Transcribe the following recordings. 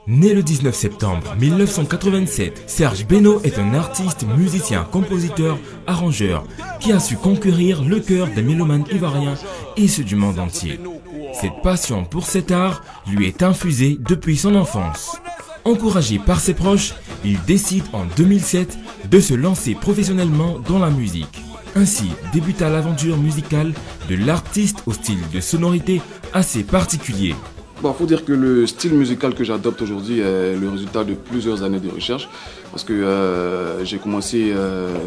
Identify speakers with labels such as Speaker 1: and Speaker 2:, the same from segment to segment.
Speaker 1: Né le 19 septembre 1987, Serge Beno est un artiste, musicien, compositeur, arrangeur qui a su conquérir le cœur des mélomanes ivoiriens et ceux du monde entier. Cette passion pour cet art lui est infusée depuis son enfance. Encouragé par ses proches, il décide en 2007 de se lancer professionnellement dans la musique. Ainsi débuta l'aventure musicale de l'artiste au style de sonorité assez particulier.
Speaker 2: Bon, faut dire que le style musical que j'adopte aujourd'hui est le résultat de plusieurs années de recherche. Parce que j'ai commencé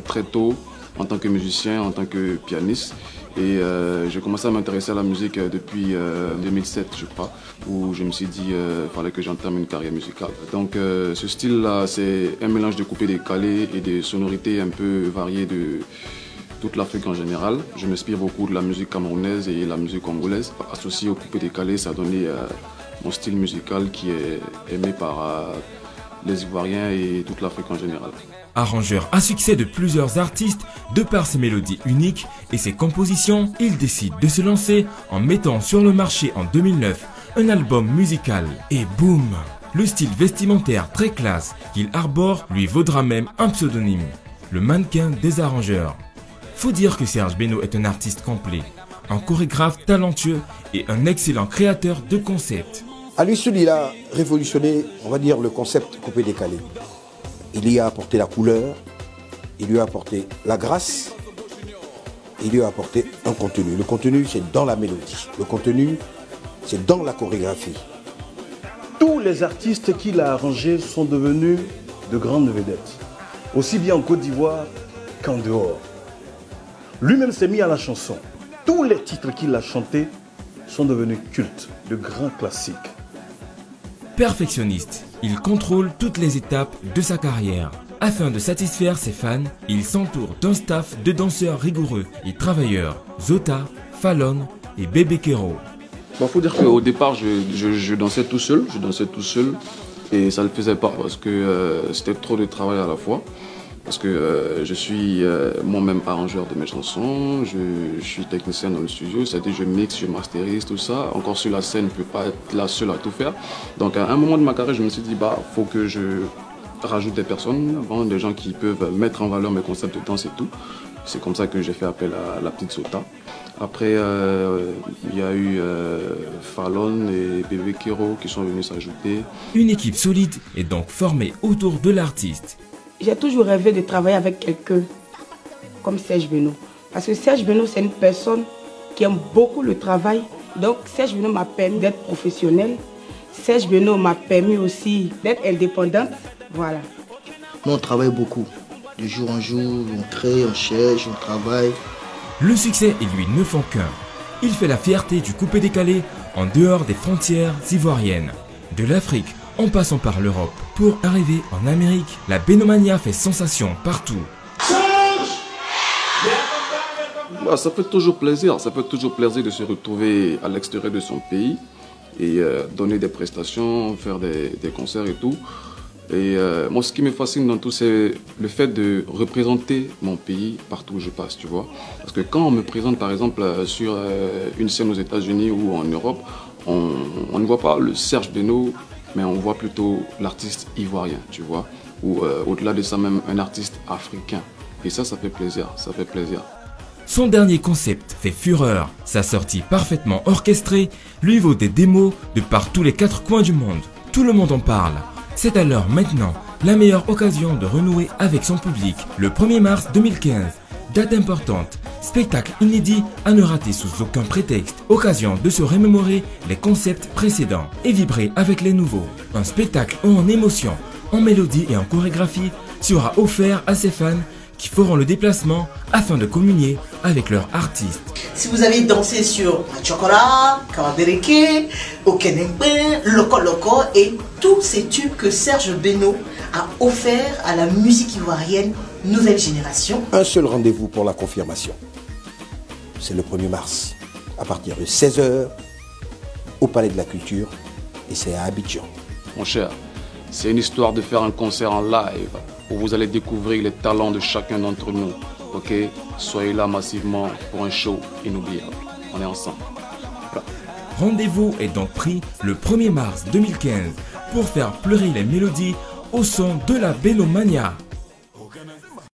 Speaker 2: très tôt en tant que musicien, en tant que pianiste. Et j'ai commencé à m'intéresser à la musique depuis 2007, je crois, où je me suis dit qu'il fallait que j'entame une carrière musicale. Donc ce style-là, c'est un mélange de coupé-décalé et de sonorités un peu variées de toute l'Afrique en général. Je m'inspire beaucoup de la musique camerounaise et la musique congolaise. Associé au coupé-décalé, ça a donné mon style musical qui est aimé par les Ivoiriens et toute l'Afrique en général.
Speaker 1: Arrangeur à succès de plusieurs artistes, de par ses mélodies uniques et ses compositions, il décide de se lancer en mettant sur le marché en 2009 un album musical. Et boum! Le style vestimentaire très classe qu'il arbore lui vaudra même un pseudonyme, le mannequin des arrangeurs. Faut dire que Serge Beno est un artiste complet, un chorégraphe talentueux et un excellent créateur de concepts.
Speaker 3: À lui seul, il a révolutionné, on va dire, le concept coupé-décalé. Il y a apporté la couleur, il lui a apporté la grâce, il lui a apporté un contenu. Le contenu, c'est dans la mélodie. Le contenu, c'est dans la chorégraphie.
Speaker 4: Tous les artistes qu'il a arrangés sont devenus de grandes vedettes, aussi bien en Côte d'Ivoire qu'en dehors. Lui-même s'est mis à la chanson. Tous les titres qu'il a chantés sont devenus cultes, de grands classiques.
Speaker 1: Perfectionniste, il contrôle toutes les étapes de sa carrière. Afin de satisfaire ses fans, il s'entoure d'un staff de danseurs rigoureux et travailleurs, Zota, Fallon et Bébé Kero.
Speaker 2: Bon, faut dire qu'au départ, je dansais tout seul, et ça ne le faisait pas parce que c'était trop de travail à la fois. Parce que je suis moi-même arrangeur de mes chansons, je suis technicien dans le studio, c'est-à-dire je mixe, je masterise, tout ça. Encore sur la scène, je ne peux pas être là seul à tout faire. Donc à un moment de ma carrière, je me suis dit, faut que je rajoute des personnes, des gens qui peuvent mettre en valeur mes concepts de danse et tout. C'est comme ça que j'ai fait appel à la petite Zota. Après, il y a eu Fallon et Bébé Kero qui sont venus s'ajouter.
Speaker 1: Une équipe solide est donc formée autour de l'artiste.
Speaker 5: J'ai toujours rêvé de travailler avec quelqu'un comme Serge Beno. Parce que Serge Beno, c'est une personne qui aime beaucoup le travail. Donc Serge Beno m'a permis d'être professionnelle. Serge Beno m'a permis aussi d'être indépendante. Voilà.
Speaker 6: Nous, on travaille beaucoup. De jour en jour, on crée, on cherche, on travaille.
Speaker 1: Le succès et lui ne font qu'un. Il fait la fierté du coupé-décalé en dehors des frontières ivoiriennes. De l'Afrique en passant par l'Europe. Pour arriver en Amérique, la Benomania fait sensation partout.
Speaker 2: Ça fait toujours plaisir de se retrouver à l'extérieur de son pays et donner des prestations, faire des concerts et tout. Et moi, ce qui me fascine dans tout, c'est le fait de représenter mon pays partout où je passe, tu vois. Parce que quand on me présente, par exemple, sur une scène aux États-Unis ou en Europe, on ne voit pas le Serge Beno, mais on voit plutôt l'artiste ivoirien, tu vois. Ou au-delà de ça même, un artiste africain. Et ça fait plaisir, ça fait plaisir.
Speaker 1: Son dernier concept fait fureur. Sa sortie parfaitement orchestrée lui vaut des démos de par tous les 4 coins du monde. Tout le monde en parle. C'est alors maintenant la meilleure occasion de renouer avec son public. Le 1er mars 2015, date importante, spectacle inédit à ne rater sous aucun prétexte. Occasion de se remémorer les concepts précédents et vibrer avec les nouveaux. Un spectacle en émotion, en mélodie et en chorégraphie sera offert à ses fans qui feront le déplacement afin de communier avec leur artiste.
Speaker 7: Si vous avez dansé sur Chocolat, Kawadereke, Okenempe, Loco Loco et tous ces tubes que Serge Beno a offerts à la musique ivoirienne nouvelle génération.
Speaker 3: Un seul rendez-vous pour la confirmation. C'est le 1er mars, à partir de 16 h, au Palais de la Culture, et c'est à Abidjan.
Speaker 2: Mon cher, c'est une histoire de faire un concert en live où vous allez découvrir les talents de chacun d'entre nous. Ok, soyez là massivement pour un show inoubliable. On est ensemble.
Speaker 1: Rendez-vous est donc pris le 1er mars 2015 pour faire pleurer les mélodies au son de la Benomania.